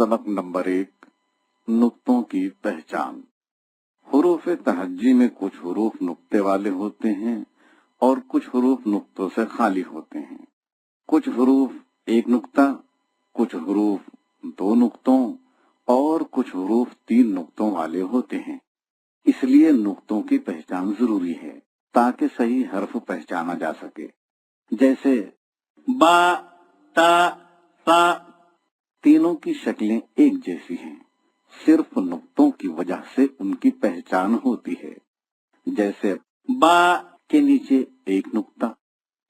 सबक नंबर 1, नुक्तों की पहचान। हुरूफ तहज्जी में कुछ हुरूफ नुक्ते वाले होते हैं और कुछ हुरूफ नुक्तों से खाली होते हैं। कुछ हुरूफ एक नुक्ता, कुछ हुरूफ दो नुक्तों और कुछ हुरूफ 3 नुक्तों वाले होते हैं। इसलिए नुक्तों की पहचान जरूरी है ताकि सही हर्फ पहचाना जा सके। जैसे बा, ता, सा, तीनों की शक्लें एक जैसी हैं, सिर्फ नुक्तों की वजह से उनकी पहचान होती है। जैसे बा के नीचे एक नुक्ता,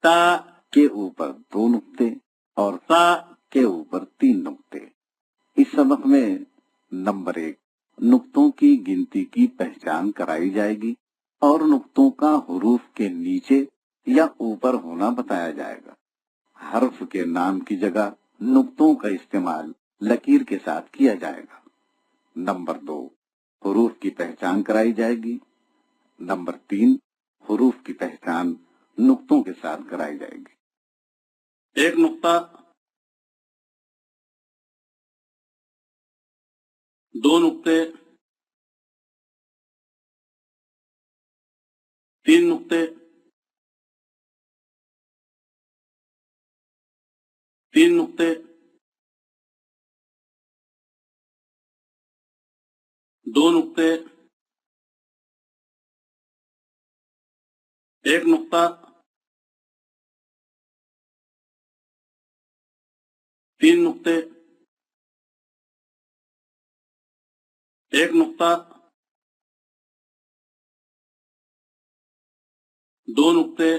ता के ऊपर 2 नुक्ते और सा के ऊपर 3 नुक्ते। इस सबक में नंबर 1, नुक्तों की गिनती की पहचान कराई जाएगी और नुक्तों का हुरूफ के नीचे या ऊपर होना बताया जाएगा। हर्फ के नाम की जगह नुक्तों का इस्तेमाल लकीर के साथ किया जाएगा। नंबर 2, हुरूफ की पहचान कराई जाएगी। नंबर 3, हुरूफ की पहचान नुक्तों के साथ कराई जाएगी। एक नुक्ता, 2 नुक्ते, 3 नुक्ते, 3 नुक्ते, 2 नुक्ते, 1 नुक्ता, 3 नुक्ते, 1 नुक्ता, 2 नुक्ते,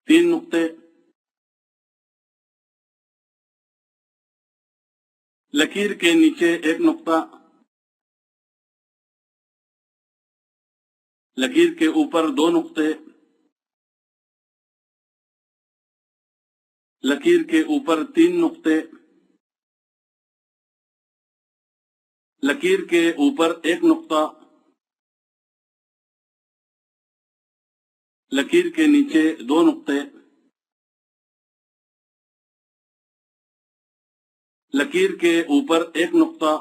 3 नुक्ते। लकीर के नीचे 1 नुक्ता, लकीर के ऊपर 2 नुक्ते, लकीर के ऊपर 3 नुक्ते, लकीर के ऊपर 1 नुक्ता, लकीर के नीचे 2 नुक्ते, लकीर के ऊपर 1 नुक्ता,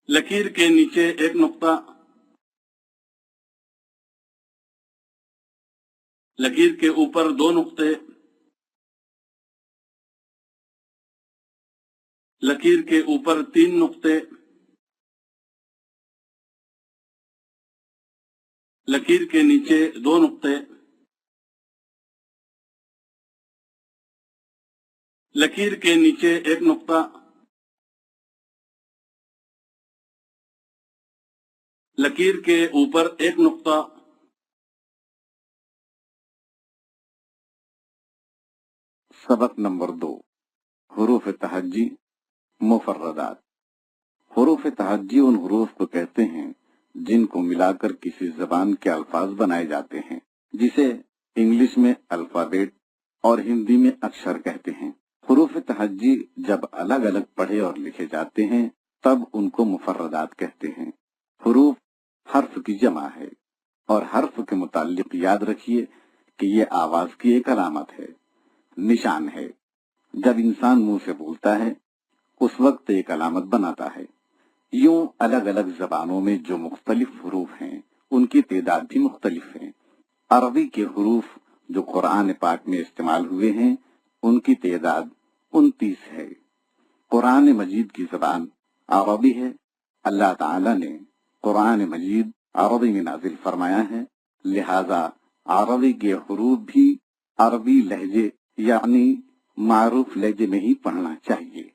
लकीर के नीचे 1 नुक्ता, लकीर के ऊपर 2 नुक्ते, लकीर के ऊपर 3 नुक्ते, लकीर के नीचे 2 नुक्ते, लकीर के नीचे 1 नुक्ता, लकीर के ऊपर 1 नुक्ता, सबक नंबर 2, हुरूफ तहज्जी मुफर्रदात। हुरूफ तहज्जी उन हुरूफ को कहते हैं जिनको मिलाकर किसी जबान के अल्फाज बनाए जाते हैं, जिसे इंग्लिश में अल्फाबेट और हिंदी में अक्षर कहते हैं। हुरूफ तहज्जी जब अलग अलग पढ़े और लिखे जाते हैं तब उनको मुफर्रदात कहते हैं। हुरूफ हर्फ की जमा है और हर्फ के मुताल्लिक याद रखिए कि ये आवाज की एक अलामत है, निशान है। जब इंसान मुंह से बोलता है उस वक्त एक अलामत बनाता है। यूं अलग अलग जबानों में जो मुख्तलिफ हुरूफ हैं उनकी तादाद भी मुख्तलिफ है। अरबी के हुरूफ जो कुरान पाक में इस्तेमाल हुए हैं उनकी तादाद 29 है। कुरान मजीद की जबान अरबी है। अल्लाह ताला ने कुरान मजीद अरबी में नाजिल फरमाया है, लिहाजा अरबी के हुरूफ भी अरबी लहजे यानी मारूफ लहजे में ही पढ़ना चाहिए।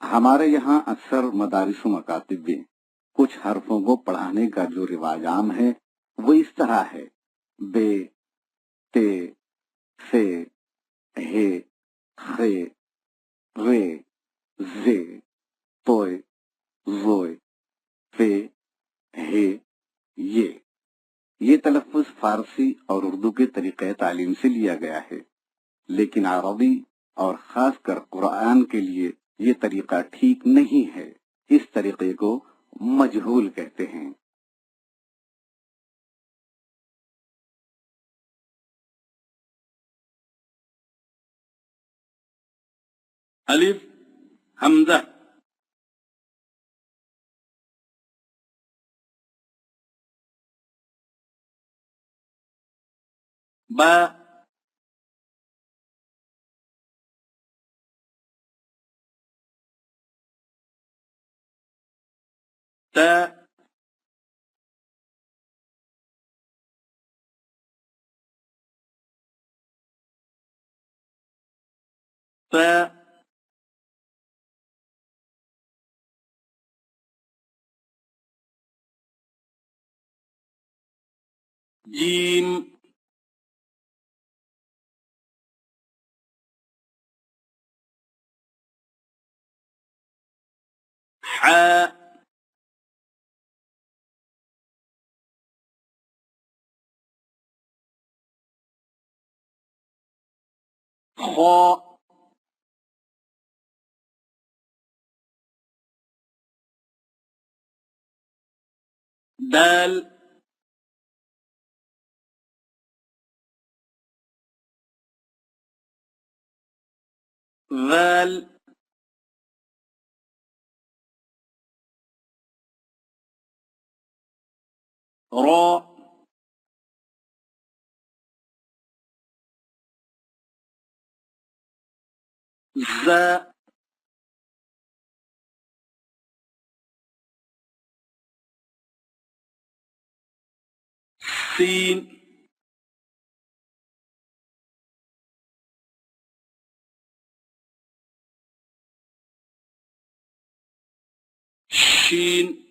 हमारे यहाँ अक्सर मदारिस मकातिब में कुछ हरफों को पढ़ाने का जो रिवाज आम है वो इस तरह है: बे, ते, से, हे, खे, रे, जे, तोय, जोय, फे, हे, ये तलफ्फुज फारसी और उर्दू के तरीके तालीम से लिया गया है, लेकिन अरबी और खासकर कुरान के लिए ये तरीका ठीक नहीं है। इस तरीके को मजहूल कहते हैं। الف حمزہ با تا تا جیم حاء خاء دال ذال راء زاء سين شين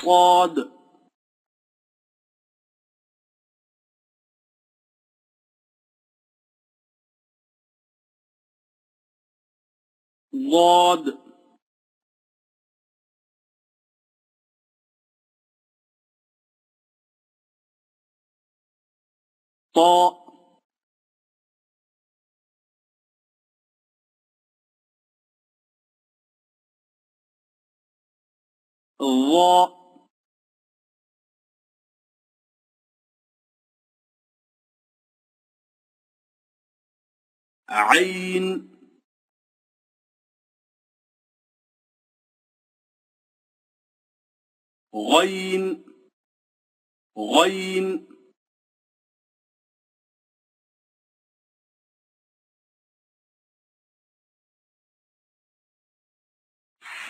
صاد ضاد طاء ظاء عين غين غين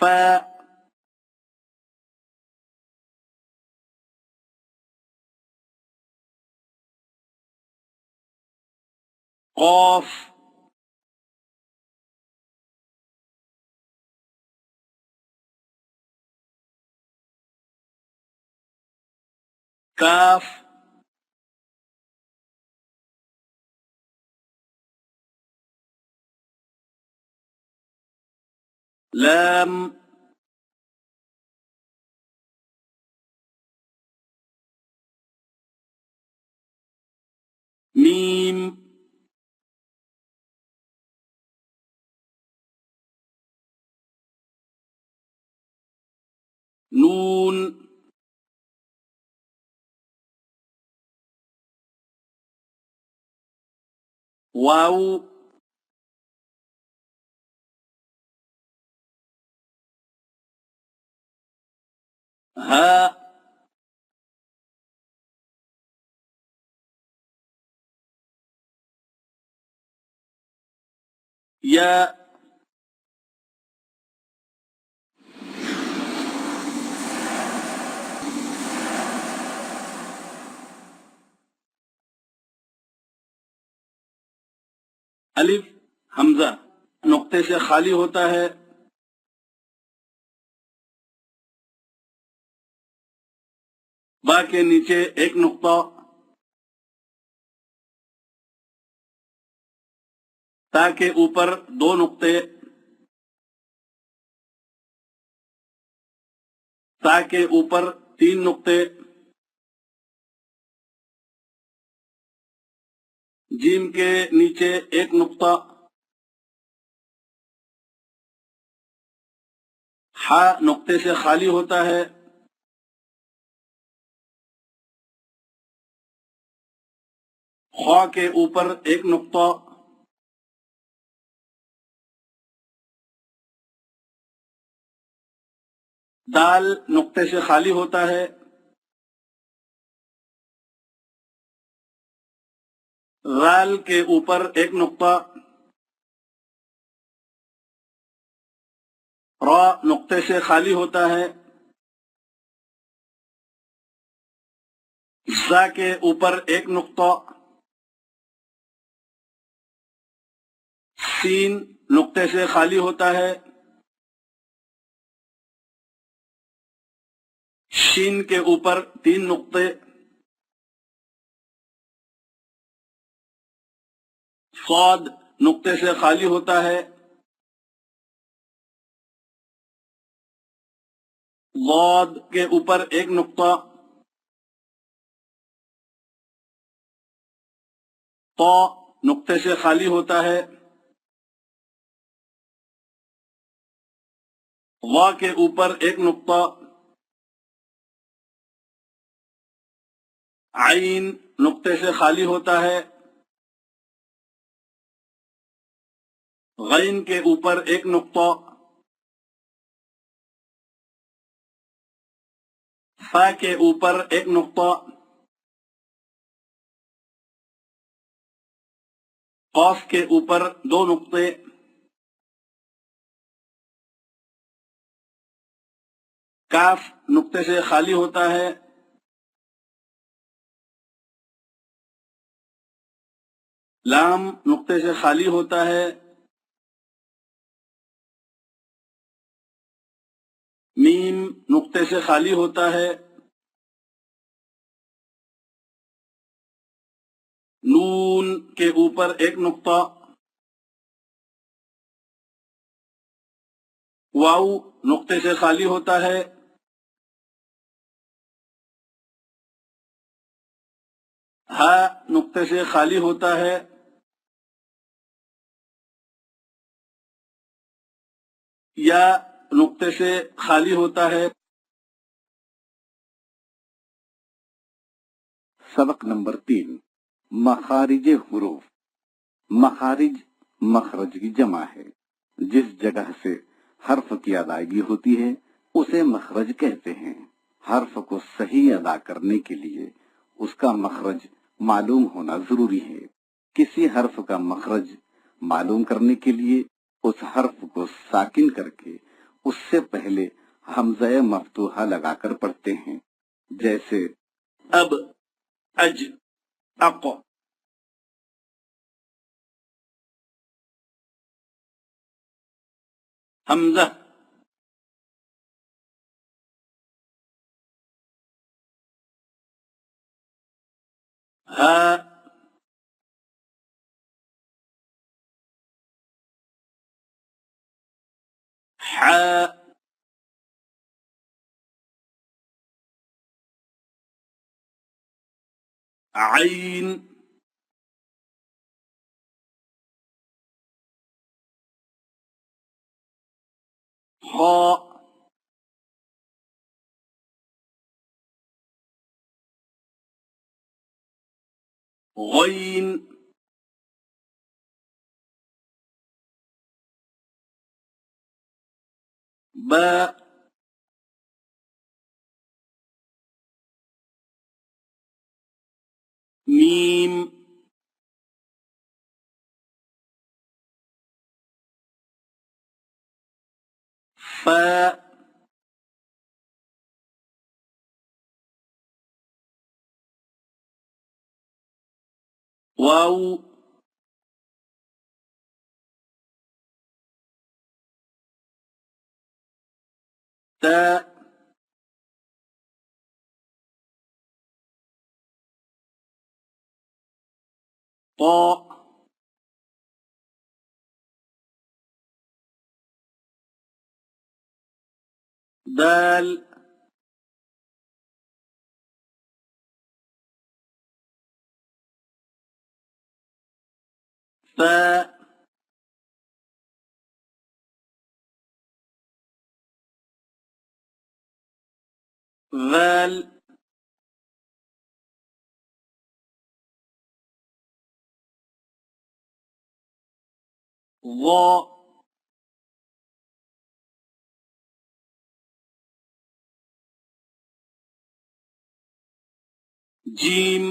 فاء قاف كاف لام ميم نون واو هاء ياء الف حمزہ نقطے سے خالی ہوتا ہے با کے نیچے ایک نقطہ تا کے اوپر دو نقطے تا کے اوپر تین نقطے جیم کے نیچے ایک نقطہ ہا نقطے سے خالی ہوتا ہے خوا کے اوپر ایک نقطہ، دال نقطے سے خالی ہوتا ہے، غال کے اوپر ایک نقطہ، را نقطے سے خالی ہوتا ہے، زا کے اوپر ایک نقطہ، سین نقطے سے خالی ہوتا ہے، شین کے اوپر 3 نقطے، صاد نقطے سے خالی ہوتا ہے، ضاد کے اوپر ایک نقطہ، طا نقطے سے خالی ہوتا ہے، وا کے اوپر ایک نقطہ، عین نقطے سے خالی ہوتا ہے، غین کے اوپر ایک نقطہ، فا کے اوپر ایک نقطہ، قاف کے اوپر 2 نقطے، کاف نقطے سے خالی ہوتا ہے، لام نقطے سے خالی ہوتا ہے، میم نقطے سے خالی ہوتا ہے، نون کے اوپر ایک نقطہ، واو نقطے سے خالی ہوتا ہے، ہا نقطے سے خالی ہوتا ہے، یا نقطے سے خالی ہوتا ہے۔ سبق نمبر 3، مخارج حروف۔ مخارج مخرج کی جمع ہے، جس جگہ سے حرف کی ادائیگی ہوتی ہے اسے مخرج کہتے ہیں۔ حرف کو صحیح ادا کرنے کے لیے اس کا مخرج معلوم ہونا ضروری ہے۔ کسی حرف کا مخرج معلوم کرنے کے لیے اس حرف کو ساکن کر کے اس سے پہلے حمزہ مفتوحہ لگا کر پڑھتے ہیں، جیسے اب، اج، اق، حمزہ، ہا، حا، عین، خا، غین، با، میم، فا، واو، تا، طا، دال، ثاء، ذال، ظا جيم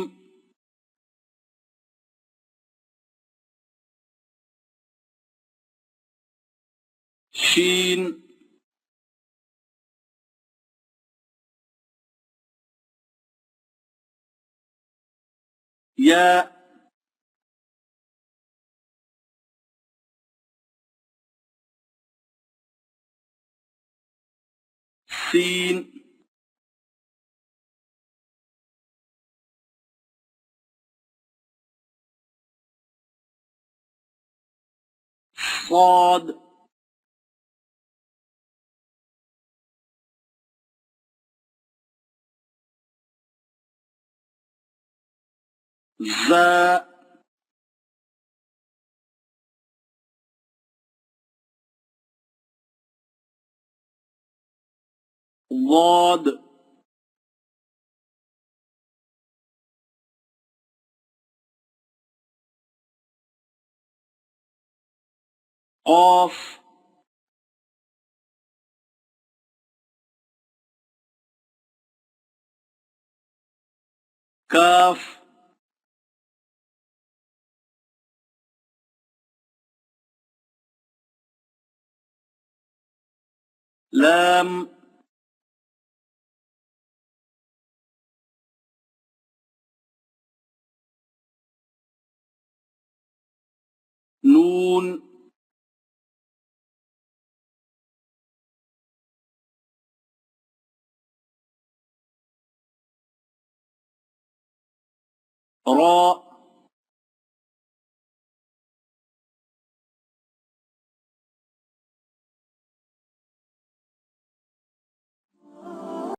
شين ياء سين صاد زاء ضاد قاف كاف لام نون راء